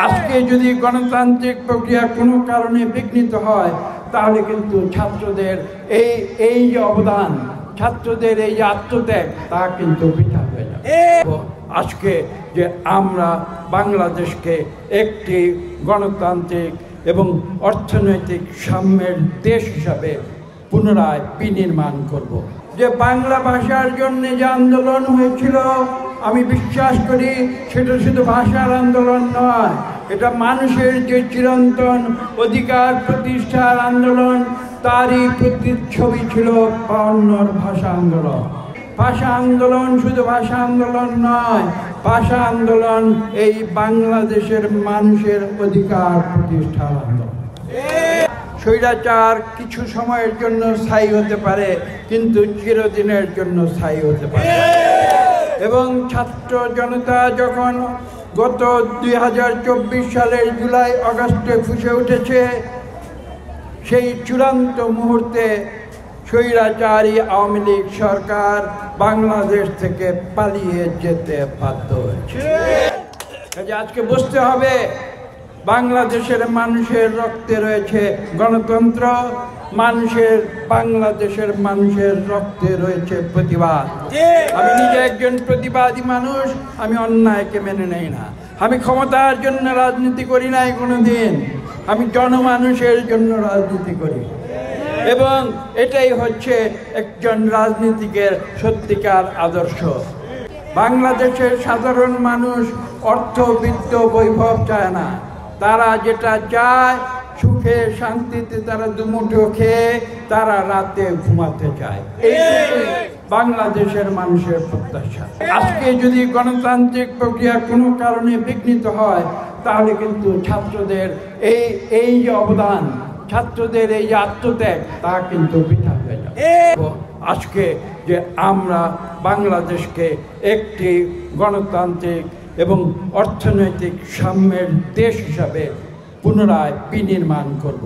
আজকে যদি গণতান্ত্রিক প্রক্রিয়া কোনো কারণে বিঘ্নিত হয় তাহলে কিন্তু ছাত্রদের এই যে অবদান, ছাত্রদের এই যে আত্মত্যাগ তা কিন্তু বৃথা হয়ে যাবে। আজকে যে আমরা বাংলাদেশকে একটি গণতান্ত্রিক এবং অর্থনৈতিক সাম্যের দেশ হিসাবে পুনরায় বিনির্মাণ করব। যে বাংলা ভাষার জন্য যে আন্দোলন হয়েছিল, আমি বিশ্বাস করি সেটা শুধু ভাষার আন্দোলন নয়, এটা মানুষের যে চিরন্তন অধিকার প্রতিষ্ঠার আন্দোলন, তারই প্রতিচ্ছবি ছিল ৫২ ভাষা আন্দোলন। ভাষা আন্দোলন শুধু ভাষা আন্দোলন নয়, ভাষা আন্দোলন এই বাংলাদেশের মানুষের অধিকার প্রতিষ্ঠার আন্দোলন। স্বৈরাচার কিছু সময়ের জন্য স্থায়ী হতে পারে, কিন্তু চিরদিনের জন্য স্থায়ী হতে পারে। এবং ছাত্র জনতা যখন গত ২০২৪ সালের জুলাই আগস্টে ফুঁসে উঠেছে, সেই চূড়ান্ত মুহূর্তে স্বৈরাচারী আওয়ামী লীগ সরকার বাংলাদেশ থেকে পালিয়ে যেতে বাধ্য হয়েছে। আজকে বুঝতে হবে, বাংলাদেশের মানুষের রক্তে রয়েছে গণতন্ত্র, বাংলাদেশের মানুষের রক্তে রয়েছে প্রতিবাদ। আমি নিজে একজন প্রতিবাদী মানুষ, আমি অন্যায়কে মেনে নেই না। আমি ক্ষমতার জন্য রাজনীতি করি নাই কোনোদিন, আমি জনমানুষের জন্য রাজনীতি করি। এবং এটাই হচ্ছে একজন রাজনীতিকের সত্যিকার আদর্শ। বাংলাদেশের সাধারণ মানুষ অর্থ, বিত্ত, বৈভব চায় না। তারা যেটা চায়, সুখে শান্তিতে তারা দুমুঠো খেয়ে তারা রাতে ঘুমাতে চায়। এইটাই বাংলাদেশের মানুষের প্রত্যাশা। আজকে যদি গণতান্ত্রিক প্রক্রিয়া কোনো কারণে বিঘ্নিত হয় তাহলে কিন্তু ছাত্রদের এই যে অবদান, ছাত্রদের এই যে আত্মত্যাগ তা কিন্তু বৃথা হয়ে যাবে। আজকে যে আমরা বাংলাদেশকে একটি গণতান্ত্রিক এবং অর্থনৈতিক সাম্যের দেশ হিসাবে পুনরায় বিনির্মাণ করব।